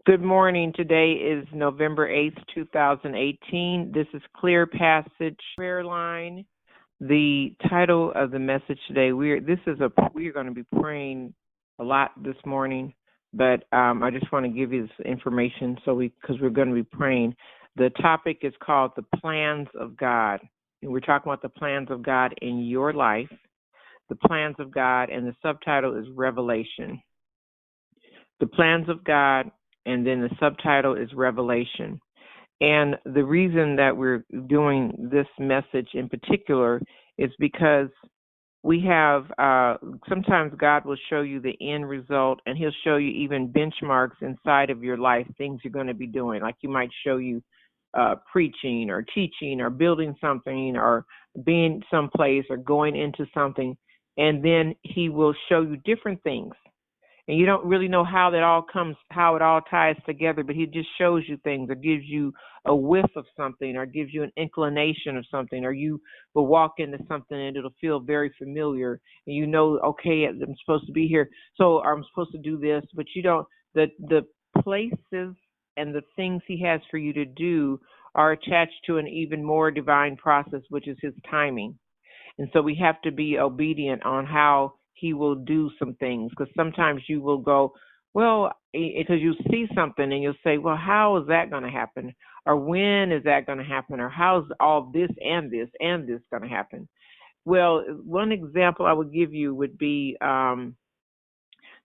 Good morning. Today is November 8th, 2018. This is Clear Passage Prayer Line. The title of the message today, we are going to be praying a lot this morning, but I just want to give you this information because we're going to be praying. The topic is called the plans of God. And we're talking about the plans of God in your life, the plans of God, and the subtitle is Revelation. The plans of God, and then the subtitle is Revelation. And the reason that we're doing this message in particular is because we have, sometimes God will show you the end result, and he'll show you even benchmarks inside of your life, things you're going to be doing. Like he might show you preaching or teaching or building something or being someplace or going into something. And then he will show you different things. And you don't really know how it all ties together, but he just shows you things or gives you a whiff of something or gives you an inclination of something, or you will walk into something and it'll feel very familiar. And you know, okay, I'm supposed to be here, so I'm supposed to do this, but you don't, the places and the things he has for you to do are attached to an even more divine process, which is his timing. And so we have to be obedient on how he will do some things, because sometimes you will go, well, because you see something and you'll say, well, how is that going to happen? Or when is that going to happen? Or how's all this and this and this going to happen? Well, one example I would give you would be,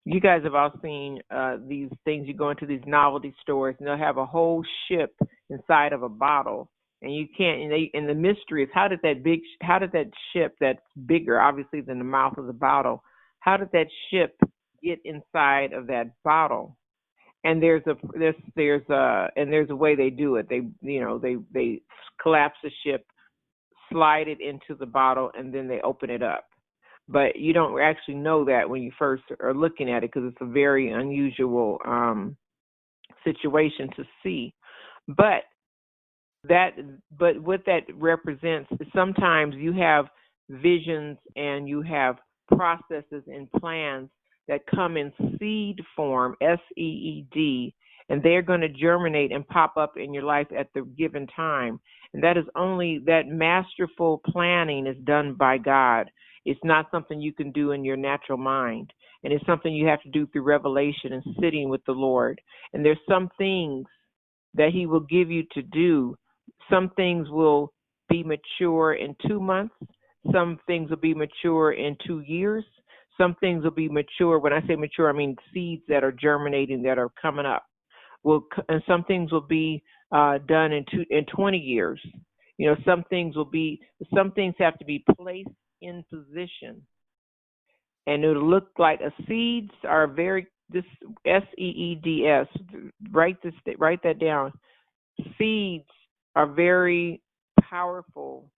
you guys have all seen these things. You go into these novelty stores and they'll have a whole ship inside of a bottle. And you can't. And the mystery is, how did that ship that's bigger, obviously, than the mouth of the bottle, how did that ship get inside of that bottle? And there's a way they do it. They collapse the ship, slide it into the bottle, and then they open it up. But you don't actually know that when you first are looking at it, because it's a very unusual situation to see. But what that represents is sometimes you have visions and you have processes and plans that come in seed form, SEED, and they're going to germinate and pop up in your life at the given time. And that masterful planning is done by God. It's not something you can do in your natural mind. And it's something you have to do through revelation and sitting with the Lord. And there's some things that he will give you to do. Some things will be mature in 2 months. Some things will be mature in 2 years. Some things will be mature. When I say mature, I mean seeds that are germinating, that are coming up. And some things will be done in 20 years. Some things have to be placed in position. And it'll look like seeds are this SEEDS. Write that down. Seeds are very powerful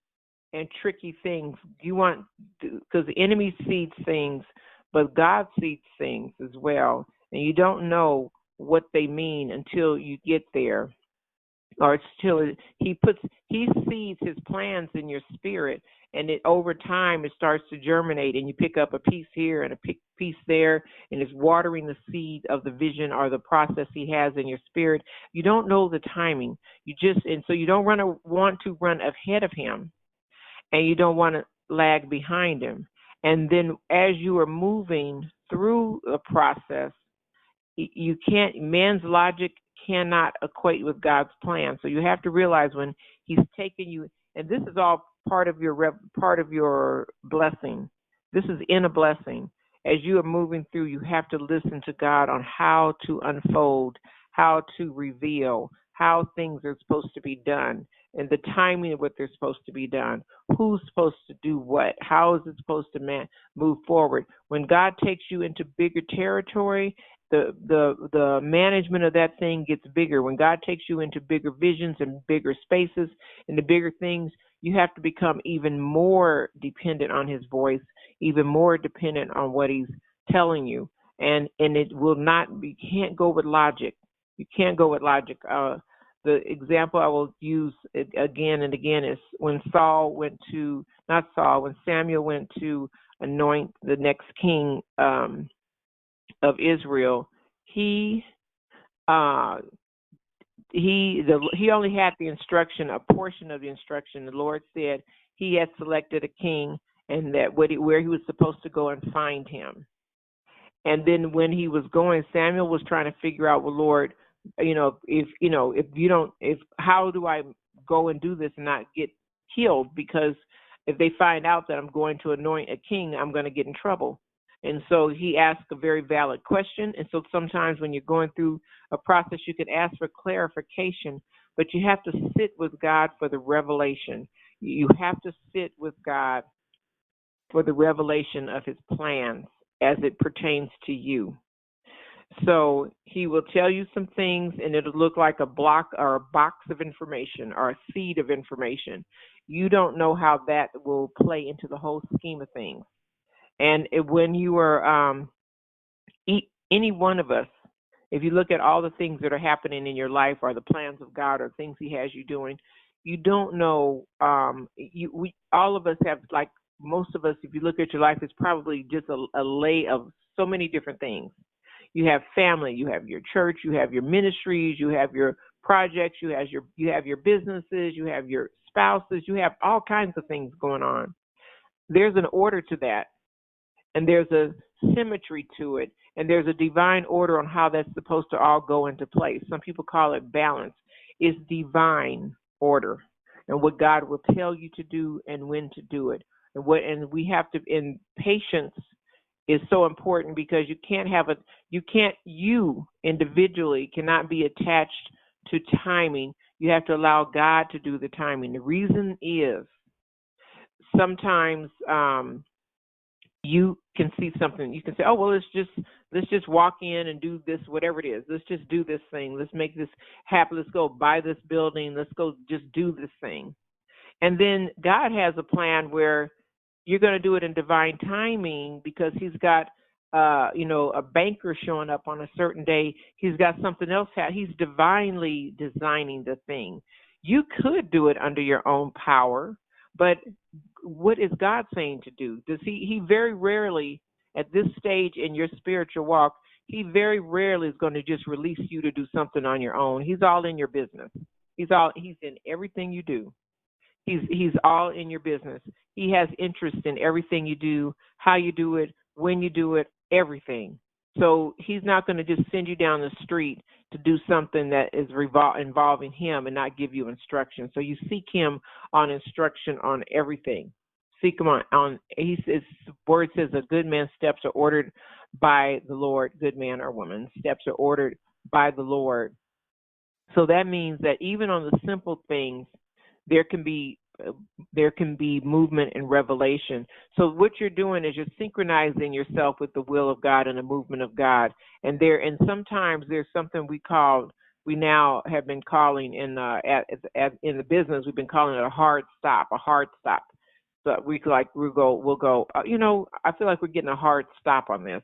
and tricky things. Because the enemy seeds things, but God seeds things as well. And you don't know what they mean until you get there. Or he seeds his plans in your spirit, and over time it starts to germinate, and you pick up a piece here and a piece there, and it's watering the seed of the vision or the process he has in your spirit. You don't know the timing. So you don't want to run ahead of him, and you don't want to lag behind him. And then as you are moving through the process, man's logic cannot equate with God's plan. So you have to realize when he's taking you, and this is all part of your blessing. This is in a blessing. As you are moving through, you have to listen to God on how to unfold, how to reveal, how things are supposed to be done, and the timing of what they're supposed to be done. Who's supposed to do what? How is it supposed to move forward? When God takes you into bigger territory, the management of that thing gets bigger. When God takes you into bigger visions and bigger spaces and the bigger things, you have to become even more dependent on his voice, even more dependent on what he's telling you. And it will not be, you can't go with logic. You can't go with logic. The example I will use again and again is when Samuel went to anoint the next king of Israel, he uh, he only had the instruction, a portion of the instruction. The Lord said he had selected a king, and that where he was supposed to go and find him. And then when he was going, Samuel was trying to figure out, well, Lord, if how do I go and do this and not get killed? Because if they find out that I'm going to anoint a king, I'm going to get in trouble. And so he asked a very valid question. And so sometimes when you're going through a process, you can ask for clarification, but you have to sit with God for the revelation. You have to sit with God for the revelation of his plans as it pertains to you. So he will tell you some things, and it'll look like a block or a box of information or a seed of information. You don't know how that will play into the whole scheme of things. And when you are any one of us, if you look at all the things that are happening in your life or the plans of God or things he has you doing, you don't know. All of us have, like most of us, if you look at your life, it's probably just a lay of so many different things. You have family, you have your church, you have your ministries, you have your projects, you have your businesses, you have your spouses, you have all kinds of things going on. There's an order to that, and there's a symmetry to it, and there's a divine order on how that's supposed to all go into place. Some people call it balance. It's divine order, and what God will tell you to do and when to do it. And we have to, in patience is so important, because you individually cannot be attached to timing. You have to allow God to do the timing. The reason is sometimes you can see something. You can say, oh, well, let's just walk in and do this, whatever it is. Let's just do this thing. Let's make this happen. Let's go buy this building. Let's go just do this thing. And then God has a plan where you're going to do it in divine timing, because he's got, a banker showing up on a certain day. He's got something else. He's divinely designing the thing. You could do it under your own power, but what is God saying to do? Does he very rarely, at this stage in your spiritual walk, he very rarely is going to just release you to do something on your own. He's all in your business. He's in everything you do. He's all in your business. He has interest in everything you do, how you do it, when you do it, everything. So he's not going to just send you down the street to do something that is involving him and not give you instruction. So you seek him on instruction on everything. Seek him on he says, word says, a good man's steps are ordered by the Lord. Good man or woman, steps are ordered by the Lord. So that means that even on the simple things, there can be movement and revelation. So what you're doing is you're synchronizing yourself with the will of God and the movement of God. And sometimes there's something we now have been calling in the business, we've been calling it a hard stop. So we'll go. I feel like we're getting a hard stop on this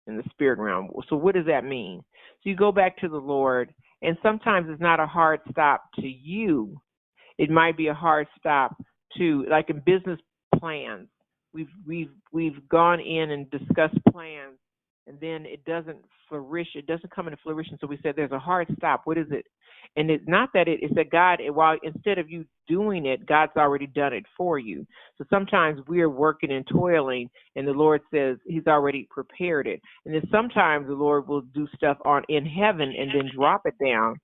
in the spirit realm. So what does that mean? So you go back to the Lord, and sometimes it's not a hard stop to you. It might be a hard stop to, like in business plans. We've gone in and discussed plans, and then it doesn't flourish. It doesn't come into fruition. So we said there's a hard stop. What is it? And it's not that it's that God, while instead of you doing it, God's already done it for you. So sometimes we're working and toiling, and the Lord says he's already prepared it. And then sometimes the Lord will do stuff in heaven and then drop it down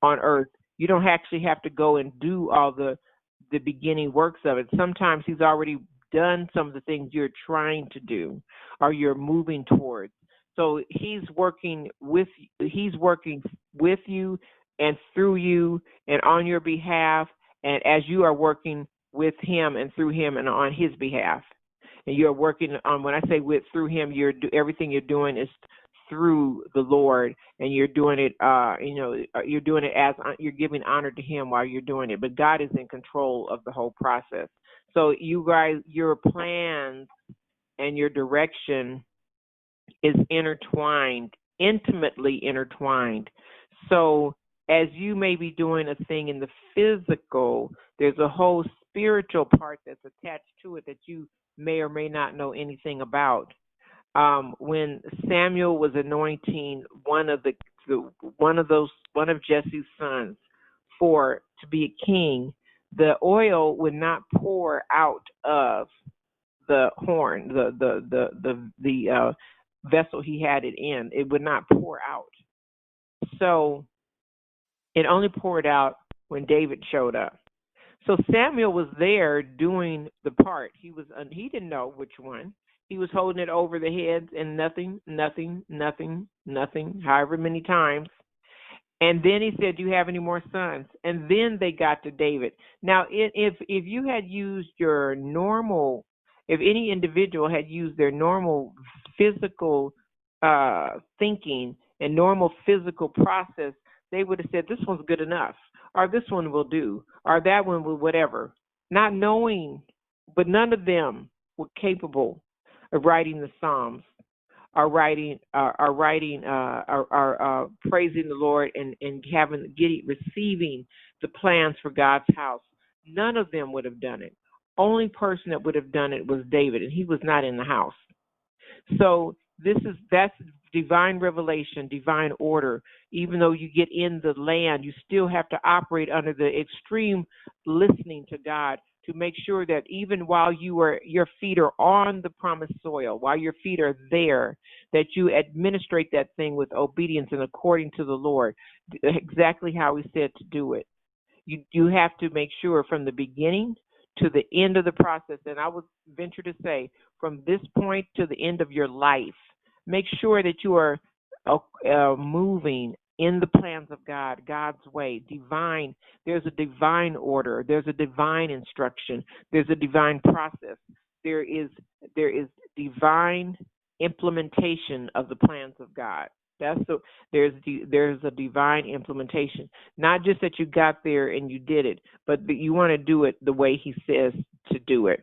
on earth. You don't actually have to go and do all the beginning works of it. Sometimes he's already done some of the things you're trying to do or you're moving towards. So he's working with you and through you and on your behalf, and as you are working with him and through him and on his behalf. And you're working on, when I say through him, everything you're doing is through the Lord, and you're doing it, you're doing it as you're giving honor to him while you're doing it. But God is in control of the whole process. So you guys, your plans and your direction is intertwined, intimately intertwined. So as you may be doing a thing in the physical, there's a whole spiritual part that's attached to it that you may or may not know anything about. When Samuel was anointing one of the one of Jesse's sons to be a king, the oil would not pour out of the horn, the vessel he had it in. It would not pour out. So it only poured out when David showed up. So Samuel was there doing the part. He didn't know which one. He was holding it over the heads and nothing, however many times. And then he said, "Do you have any more sons?" And then they got to David. Now, if you had used your normal, if any individual had used their normal physical thinking and normal physical process, they would have said, "This one's good enough," or "This one will do," or "That one will whatever," not knowing. But none of them were capable of writing the Psalms, are praising the Lord and receiving the plans for God's house. None of them would have done it. Only person that would have done it was David, and he was not in the house. So that's divine revelation, divine order. Even though you get in the land, you still have to operate under the extreme listening to God to make sure that even while your feet are on the promised soil, while your feet are there, that you administrate that thing with obedience and according to the Lord, exactly how he said to do it. You have to make sure from the beginning to the end of the process, and I would venture to say from this point to the end of your life, make sure that you are moving in the plans of God, God's way, divine. There's a divine order. There's a divine instruction. There's a divine process. There is divine implementation of the plans of God. There's a divine implementation. Not just that you got there and you did it, but that you want to do it the way he says to do it,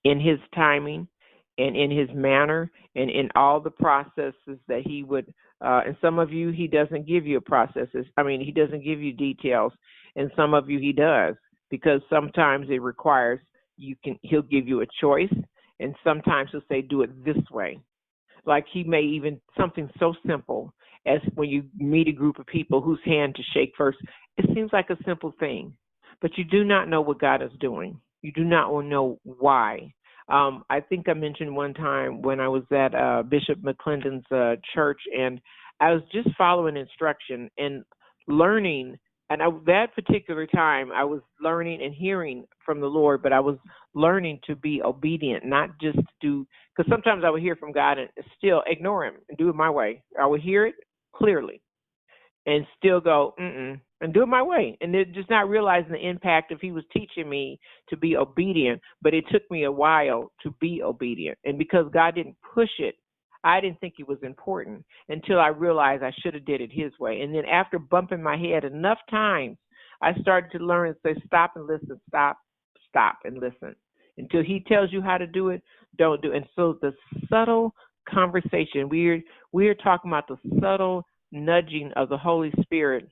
in his timing and in his manner and in all the processes that he would. And some of you, he doesn't give you processes. He doesn't give you details. And some of you, he does, because sometimes it requires he'll give you a choice. And sometimes he'll say, do it this way. Like he may even, something so simple as when you meet a group of people whose hand to shake first. It seems like a simple thing, but you do not know what God is doing. You do not know why. I think I mentioned one time when I was at Bishop McClendon's church, and I was just following instruction and learning. And that particular time, I was learning and hearing from the Lord, but I was learning to be obedient, not just do, because sometimes I would hear from God and still ignore him and do it my way. I would hear it clearly and still go, and do it my way. And just not realizing the impact of he was teaching me to be obedient, but it took me a while to be obedient. And because God didn't push it, I didn't think it was important until I realized I should have did it his way. And then after bumping my head enough times, I started to learn and say, stop and listen, stop and listen. Until he tells you how to do it, don't do it. And so the subtle conversation, we're talking about the subtle nudging of the Holy Spirit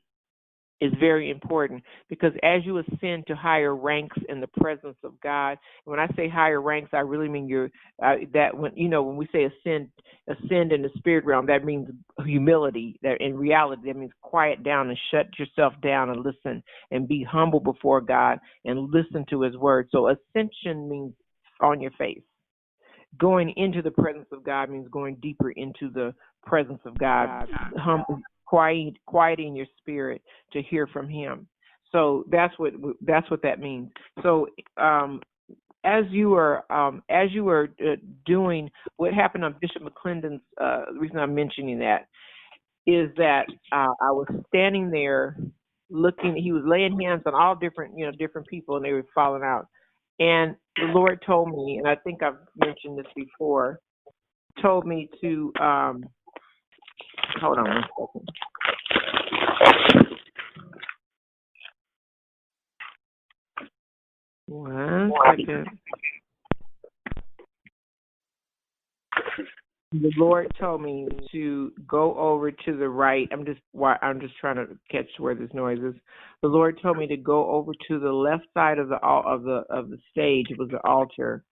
is very important, because as you ascend to higher ranks in the presence of God, when I say higher ranks, I really mean when we say ascend in the spirit realm, that means humility. That in reality, that means quiet down and shut yourself down and listen and be humble before God and listen to his word. So ascension means on your face. Going into the presence of God means going deeper into the presence of God, quieting your spirit to hear from him. So that's what that means. So as you are doing what happened on Bishop McClendon's, the reason I'm mentioning that is that I was standing there looking. He was laying hands on all different people, and they were falling out. And the Lord told me, and I think I've mentioned this before, told me to hold on one second. One second. The Lord told me to go over to the right. I'm just trying to catch where this noise is. The Lord told me to go over to the left side of the stage. It was the altar,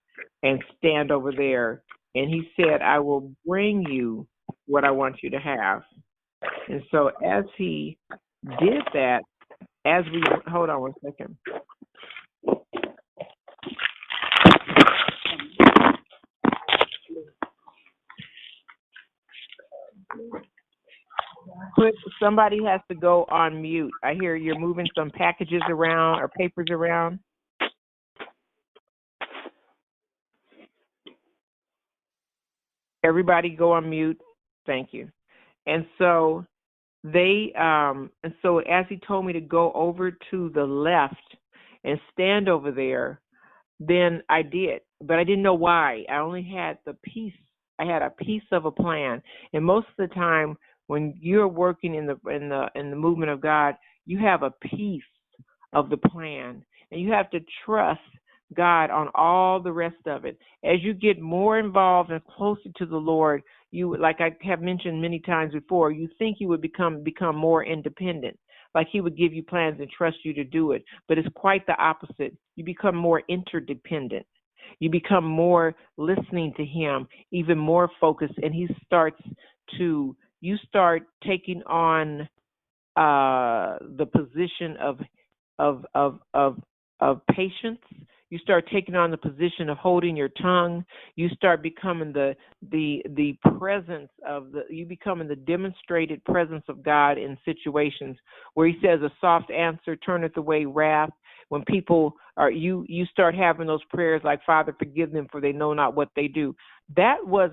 and stand over there. And he said, "I will bring you what I want you to have." And so as he did that, hold on one second. Somebody has to go on mute. I hear you're moving some packages around or papers around. Everybody go on mute. Thank you. And so as he told me to go over to the left and stand over there, then I did. But I didn't know why. I only had the piece. I had a piece of a plan. And most of the time when you're working in the movement of God, you have a piece of the plan. And you have to trust God on all the rest of it. As you get more involved and closer to the Lord, you, like I have mentioned many times before, you think you would become more independent, like he would give you plans and trust you to do it. But it's quite the opposite. You become more interdependent. You become more listening to him, even more focused, and you start taking on the position of patience. You start taking on the position of holding your tongue. You start becoming the presence you becoming the demonstrated presence of God in situations where he says a soft answer turneth away wrath. When people are, you start having those prayers like, Father, forgive them for they know not what they do. That was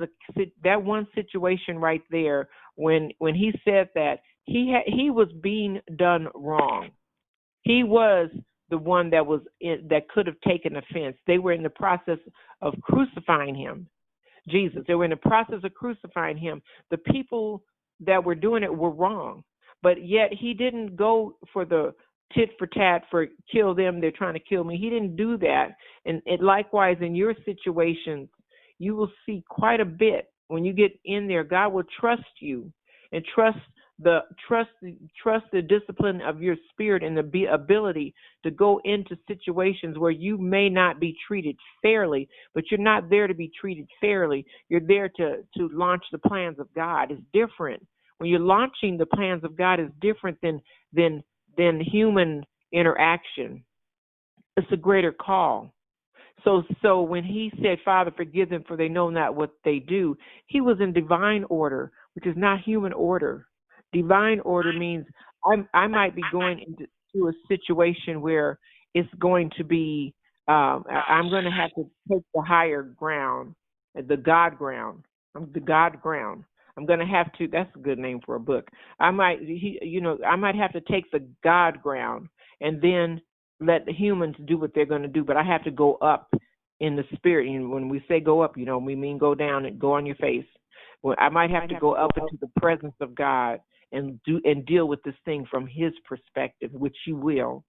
that one situation right there when he said that he was being done wrong. He was the one that could have taken offense. They were in the process of crucifying him, Jesus. They were in the process of crucifying him. The people that were doing it were wrong, but yet he didn't go for the tit for tat, for kill them, they're trying to kill me. He didn't do that. And likewise in your situations, you will see quite a bit when you get in there. God will trust you and trust the discipline of your spirit and the ability to go into situations where you may not be treated fairly, but you're not there to be treated fairly. You're there to launch the plans of God. It's different. When you're launching the plans of God, is different than human interaction. It's a greater call. So when he said, Father, forgive them for they know not what they do, he was in divine order, which is not human order. Divine order means I might be going into a situation where it's going to be, I'm going to have to take the higher ground, the God ground. The God ground. I'm going to have to, that's a good name for a book. I might have to take the God ground and then let the humans do what they're going to do, but I have to go up in the spirit. And when we say go up, we mean go down and go on your face. Well, I might have to go up into the presence of God and deal with this thing from his perspective, which you will.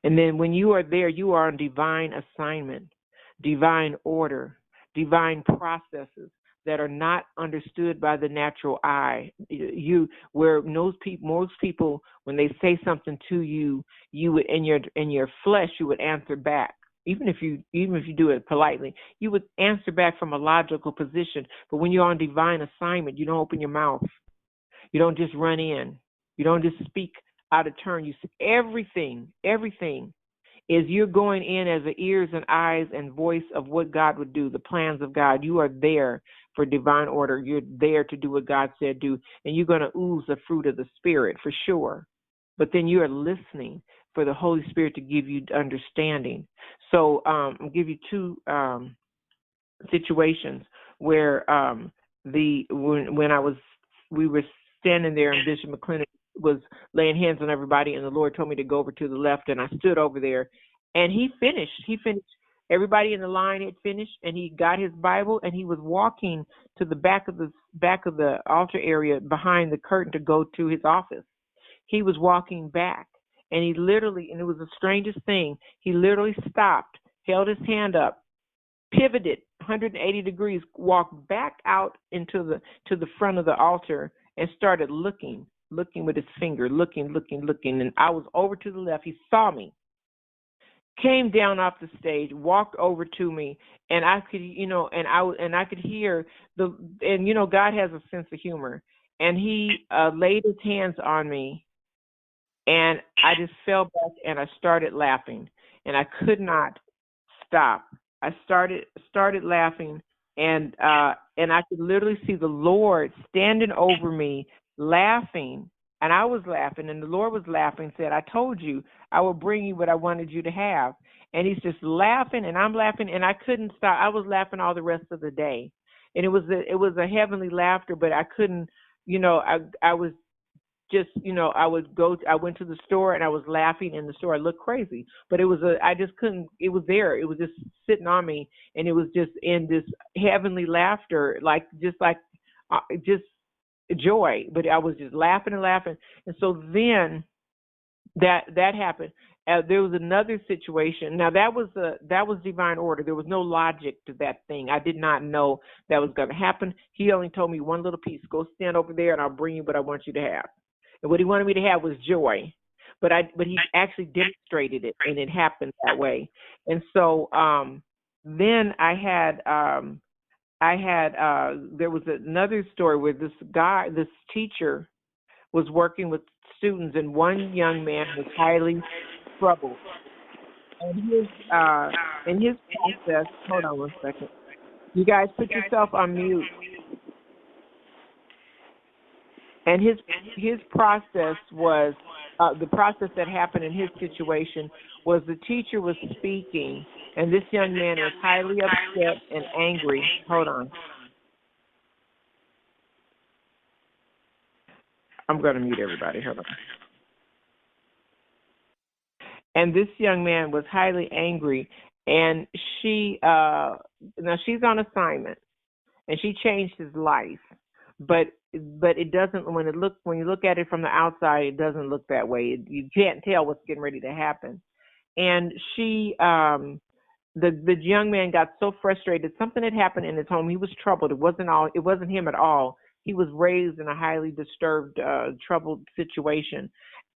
And then when you are there, you are on divine assignment, divine order, divine processes that are not understood by the natural eye. Where most people, when they say something to you, you would in your flesh, you would answer back. Even if you do it politely, you would answer back from a logical position. But when you're on divine assignment, you don't open your mouth. You don't just run in. You don't just speak out of turn. You see everything is you're going in as the ears and eyes and voice of what God would do, the plans of God. You are there for divine order. You're there to do what God said do, and you're going to ooze the fruit of the Spirit for sure. But then you are listening for the Holy Spirit to give you understanding. So I'll give you two situations where we were standing there and Bishop McClintock was laying hands on everybody, and the Lord told me to go over to the left, and I stood over there, and he finished. Everybody in the line had finished, and he got his Bible, and he was walking to the back of the altar area behind the curtain to go to his office. He was walking back, and he literally, and it was the strangest thing, he literally stopped, held his hand up, pivoted 180 degrees, walked back out to the front of the altar and started looking with his finger, looking. And I was over to the left. He saw me, came down off the stage, walked over to me, and I could, I could hear God has a sense of humor. and he laid his hands on me, and I just fell back and I started laughing, and I could not stop. I started laughing, and I could literally see the Lord standing over me, laughing, and I was laughing, and the Lord was laughing. Said, "I told you I will bring you what I wanted you to have." And he's just laughing, and I'm laughing, and I couldn't stop. I was laughing all the rest of the day, and it was a heavenly laughter, but I couldn't. I was just, I went to the store and I was laughing in the store. I looked crazy, but I just couldn't, it was there. It was just sitting on me, and it was just in this heavenly laughter, just joy, but I was just laughing and laughing. And so then that happened. There was another situation. Now that was divine order. There was no logic to that thing. I did not know that was going to happen. He only told me one little piece: go stand over there, and I'll bring you what I want you to have. And what he wanted me to have was joy, but he actually demonstrated it, and it happened that way. And so then there was another story where this teacher was working with students, and one young man was highly troubled. And his process. Hold on one second. You guys put yourself on mute. And his process was the process that happened in his situation was the teacher was speaking, and this young man was highly upset and angry. Hold on. I'm going to mute everybody. Hold on. And this young man was highly angry, and now she's on assignment, and she changed his life, but it doesn't. When you look at it from the outside, it doesn't look that way. You can't tell what's getting ready to happen. And the young man got so frustrated. Something had happened in his home. He was troubled. It wasn't him at all. He was raised in a highly disturbed, troubled situation,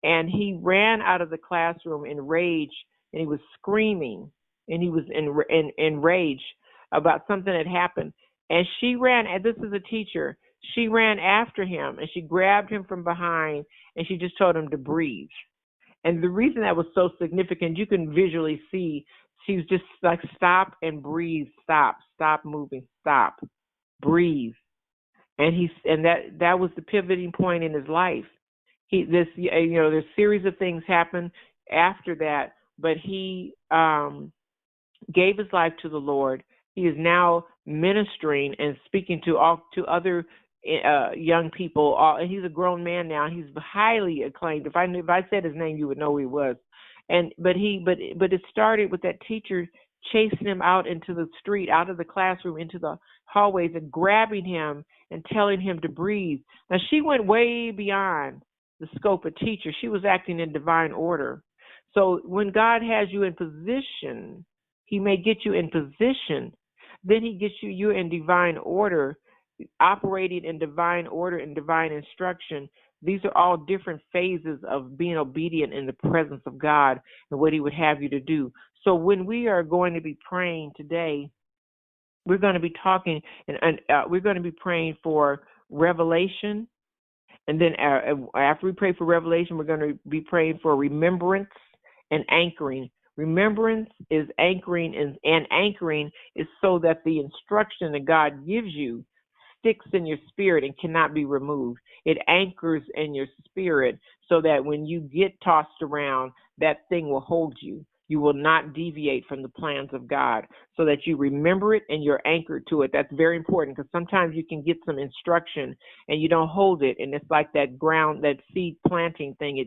and he ran out of the classroom in rage, and he was screaming, and he was in rage about something that happened. And she ran, and this is a teacher. She ran after him, and she grabbed him from behind, and she just told him to breathe. And the reason that was so significant, you can visually see, she was just like, stop and breathe, stop moving, stop, breathe. And that was the pivoting point in his life. There's series of things happened after that, but he gave his life to the Lord. He is now ministering and speaking to other young people. And he's a grown man now. He's highly acclaimed. If I said his name, you would know who he was. But it started with that teacher chasing him out into the street, out of the classroom, into the hallways, and grabbing him and telling him to breathe. Now, she went way beyond the scope of teacher. She was acting in divine order. So when God has you in position, he may get you in position. Then he gets you're in divine order, operating in divine order and divine instruction. These are all different phases of being obedient in the presence of God and what he would have you to do. So when we are going to be praying today, we're going to be talking and we're going to be praying for revelation. And then after we pray for revelation, we're going to be praying for remembrance and anchoring. Remembrance is anchoring, and anchoring is so that the instruction that God gives you sticks in your spirit and cannot be removed. It anchors in your spirit so that when you get tossed around, that thing will hold you. You will not deviate from the plans of God, so that you remember it and you're anchored to it. That's very important, because sometimes you can get some instruction and you don't hold it, and it's like that seed planting thing.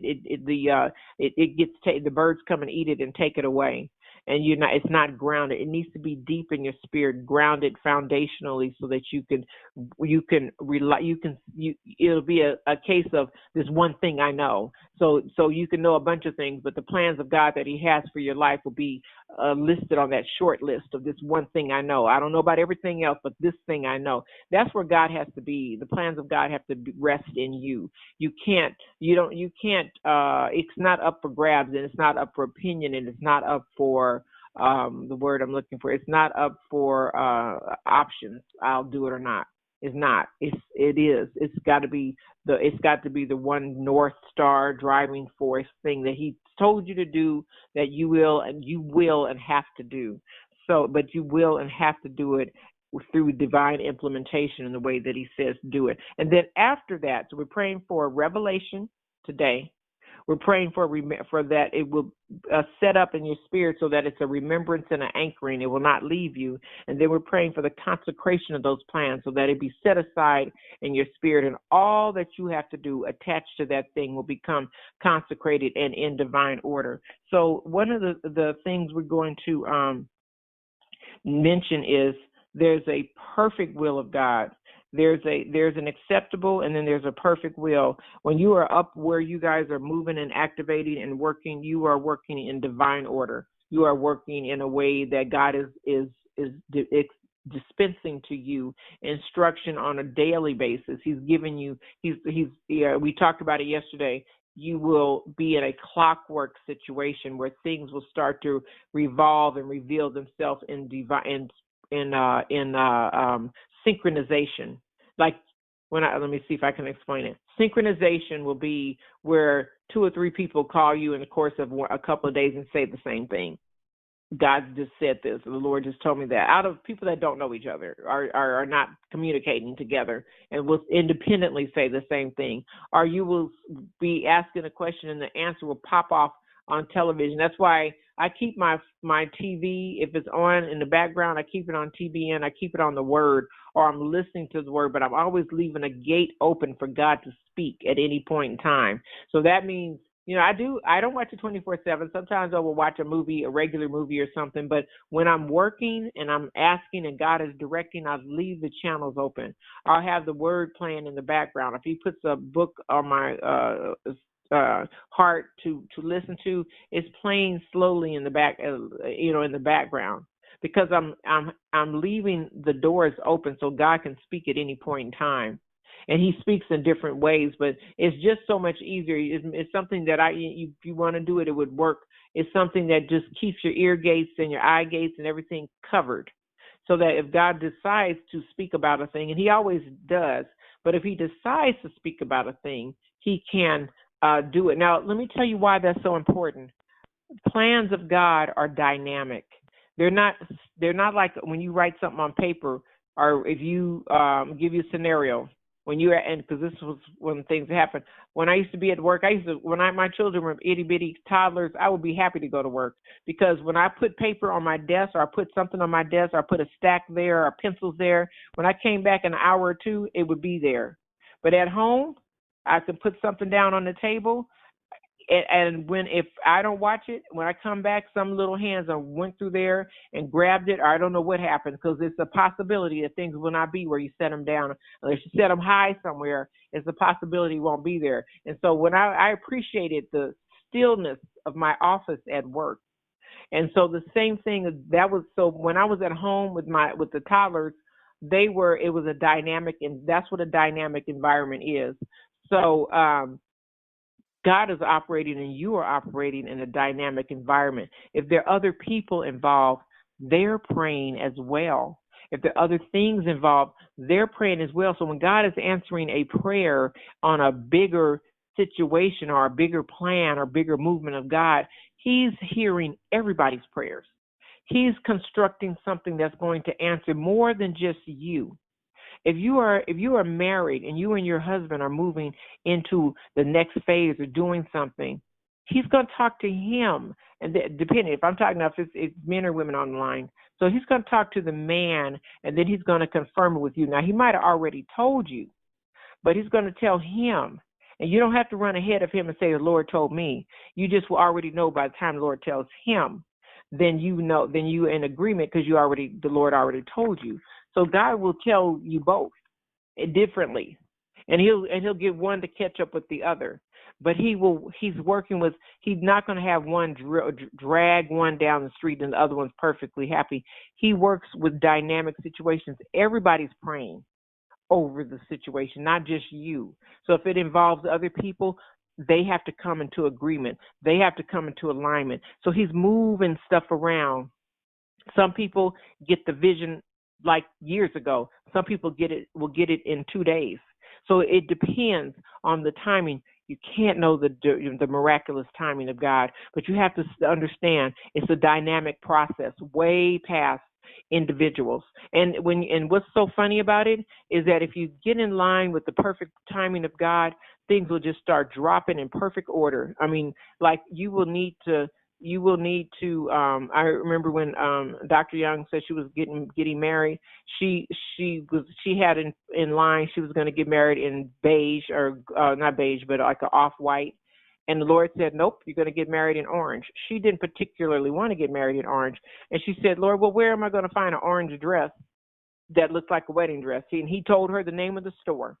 The birds come and eat it and take it away, and it's not grounded. It needs to be deep in your spirit, grounded foundationally, so that it'll be a case of this one thing I know. So you can know a bunch of things, but the plans of God that he has for your life will be listed on that short list of this one thing I know. I don't know about everything else, but this thing I know. That's where God has to be. The plans of God have to rest in you. It's not up for grabs, and it's not up for opinion, and it's not up for the word I'm looking for. It's not up for options. I'll do it or not. It's not. It is. It's got to be the one North Star driving force thing that he told you to do, that you will and have to do. So, but you will and have to do it through divine implementation in the way that he says do it. And then after that, so we're praying for revelation today. We're praying for that it will set up in your spirit so that it's a remembrance and an anchoring. It will not leave you. And then we're praying for the consecration of those plans so that it be set aside in your spirit, and all that you have to do attached to that thing will become consecrated and in divine order. So one of the things we're going to mention is there's a perfect will of God. There's an acceptable, and then there's a perfect will. When you are up where you guys are moving and activating and working, you are working in divine order. You are working in a way that God is dispensing to you instruction on a daily basis. He's giving you. We talked about it yesterday. You will be in a clockwork situation where things will start to revolve and reveal themselves in divine synchronization. Like let me see if I can explain it. Synchronization will be where 2 or 3 people call you in the course of a couple of days and say the same thing. God just said this. The Lord just told me that. Out of people that don't know each other, are not communicating together, and will independently say the same thing. Or you will be asking a question and the answer will pop off on television. That's why I keep my TV, if it's on in the background, I keep it on TBN, I keep it on the Word, or I'm listening to the Word, but I'm always leaving a gate open for God to speak at any point in time. So that means, I don't watch it 24/7. Sometimes I will watch a regular movie or something, but when I'm working and I'm asking and God is directing, I'll leave the channels open. I'll have the Word playing in the background. If he puts a book on my heart to listen to, it's playing slowly in the back, in the background, because I'm leaving the doors open so God can speak at any point in time. And he speaks in different ways, but it's just so much easier. It's something that if you want to do it, it would work. It's something that just keeps your ear gates and your eye gates and everything covered, so that if God decides to speak about a thing, and he always does, but if he decides to speak about a thing, he can do it. Now, let me tell you why that's so important. Plans of God are dynamic. They're not like when you write something on paper, or if you give you a scenario. Because this was when things happened. When I used to be at work, when my children were itty bitty toddlers, I would be happy to go to work, because when I put paper on my desk, or I put something on my desk, or I put a stack there, or pencils there, when I came back in an hour or two, it would be there. But at home, I could put something down on the table, and if I don't watch it, when I come back, some little hands went through there and grabbed it, or I don't know what happened, because it's a possibility that things will not be where you set them down. Unless you set them high somewhere, it's a possibility it won't be there. And so when I appreciated the stillness of my office at work. And so the same thing so when I was at home with the toddlers, it was a dynamic, and that's what a dynamic environment is. So God is operating, and you are operating in a dynamic environment. If there are other people involved, they're praying as well. If there are other things involved, they're praying as well. So when God is answering a prayer on a bigger situation, or a bigger plan, or bigger movement of God, he's hearing everybody's prayers. He's constructing something that's going to answer more than just you. If you are married and you and your husband are moving into the next phase or doing something, he's going to talk to him. And depending, if I'm talking about if it's men or women on the line, so he's going to talk to the man, and then he's going to confirm it with you. Now, he might have already told you, but he's going to tell him. And you don't have to run ahead of him and say, the Lord told me. You just will already know by the time the Lord tells him. Then you're in agreement, because the Lord already told you. So God will tell you both differently, and he'll get one to catch up with the other. But he's not going to have one drag one down the street and the other one's perfectly happy. He works with dynamic situations. Everybody's praying over the situation, not just you. So if it involves other people, they have to come into agreement. They have to come into alignment. So he's moving stuff around. Some people get the vision like years ago. Some people will get it in 2 days. So it depends on the timing. You can't know the miraculous timing of God, but you have to understand it's a dynamic process, way past individuals. And what's so funny about it is that if you get in line with the perfect timing of God, things will just start dropping in perfect order. I mean, like you will need to I remember when Dr. Young said she was getting married. She had in line, she was going to get married in beige, or not beige, but like an off-white. And the Lord said, nope, you're going to get married in orange. She didn't particularly want to get married in orange. And she said, Lord, well, where am I going to find an orange dress that looks like a wedding dress? And he told her the name of the store.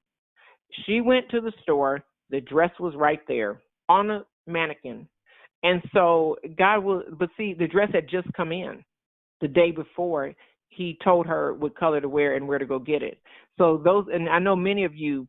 She went to the store. The dress was right there on a mannequin. And so but see, the dress had just come in the day before. He told her what color to wear and where to go get it. So and I know many of you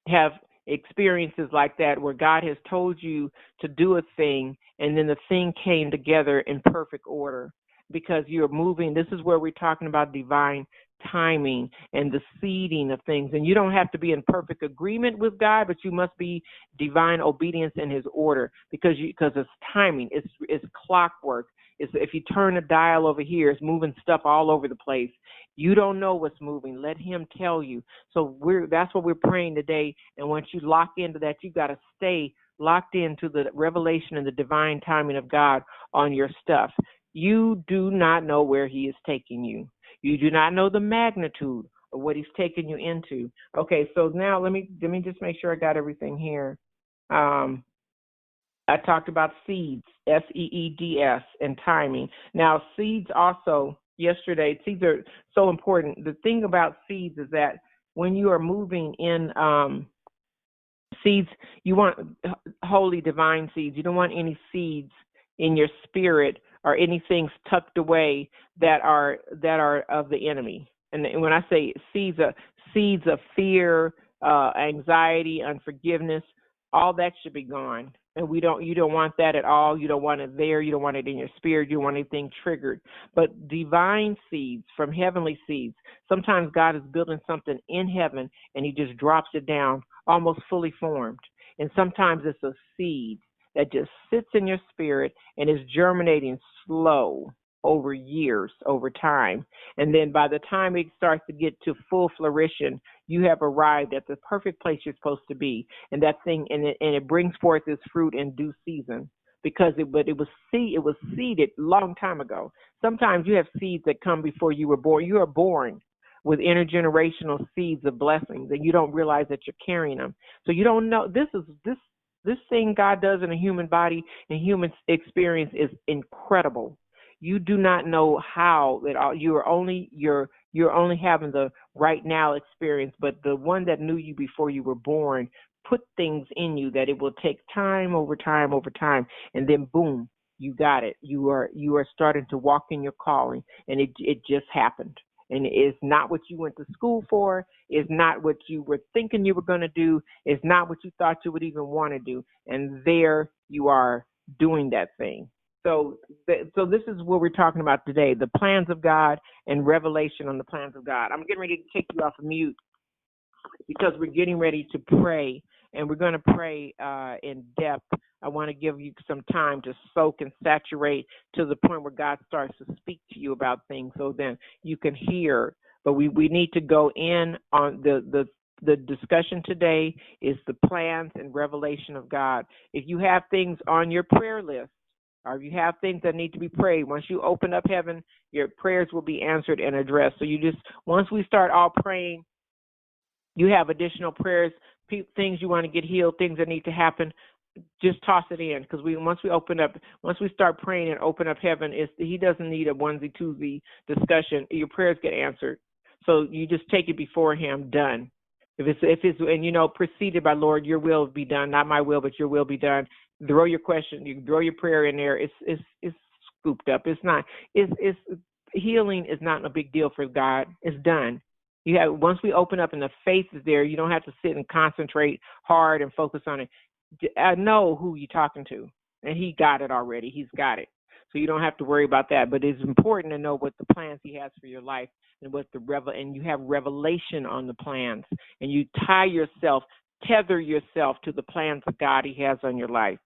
have experiences like that, where God has told you to do a thing and then the thing came together in perfect order because you're moving. This is where we're talking about divine timing and the seeding of things. And you don't have to be in perfect agreement with God, but you must be divine obedience in his order, because it's timing. It's clockwork. If you turn a dial over here, it's moving stuff all over the place. You don't know what's moving. Let him tell you. So that's what we're praying today. And once you lock into that, you got to stay locked into the revelation and the divine timing of God on your stuff. You do not know where he is taking you. You do not know the magnitude of what he's taking you into. Okay, so now let me just make sure I got everything here. I talked about seeds, seeds, and timing. Now, seeds also, yesterday, seeds are so important. The thing about seeds is that when you are moving in seeds, you want holy divine seeds. You don't want any seeds in your spirit or anything tucked away that are of the enemy. And when I say seeds of fear, anxiety, unforgiveness, all that should be gone. And you don't want that at all. You don't want it there. You don't want it in your spirit. You don't want anything triggered. But divine seeds from heavenly seeds, sometimes God is building something in heaven and he just drops it down almost fully formed. And sometimes it's a seed that just sits in your spirit and is germinating slow over years, over time. And then by the time it starts to get to full flourishing, you have arrived at the perfect place you're supposed to be. And that thing, and it brings forth its fruit in due season, because it was seeded long time ago. Sometimes you have seeds that come before you were born. You are born with intergenerational seeds of blessings, and you don't realize that you're carrying them. So you don't know. This thing God does in a human body and human experience is incredible. You do not know how that you're only having the right now experience, but the one that knew you before you were born put things in you that it will take time over time over time, and then boom, you got it. You are starting to walk in your calling, and it just happened. And it's not what you went to school for. It's not what you were thinking you were going to do. It's not what you thought you would even want to do. And there you are doing that thing. So this is what we're talking about today, the plans of God and revelation on the plans of God. I'm getting ready to take you off of mute because we're getting ready to pray, and we're going to pray in depth. I want to give you some time to soak and saturate to the point where God starts to speak to you about things, so then you can hear. But we need to go in on the discussion today is the plans and revelation of God. If you have things on your prayer list, or if you have things that need to be prayed, once you open up heaven, your prayers will be answered and addressed. So once we start all praying, you have additional prayers, things you want to get healed, things that need to happen, just toss it in, because once we start praying and open up heaven, he doesn't need a onesie twosie discussion. Your prayers get answered. So you just take it before him, done. If it's and preceded by, Lord, your will be done, not my will, but your will be done. Throw your question, you throw your prayer in there. It's scooped up. It's healing is not a big deal for God. It's done. Once we open up and the faith is there, you don't have to sit and concentrate hard and focus on it. I know who you're talking to, and he got it already. He's got it. So you don't have to worry about that. But it's important to know what the plans he has for your life and what and you have revelation on the plans, and you tether yourself to the plans of God he has on your life.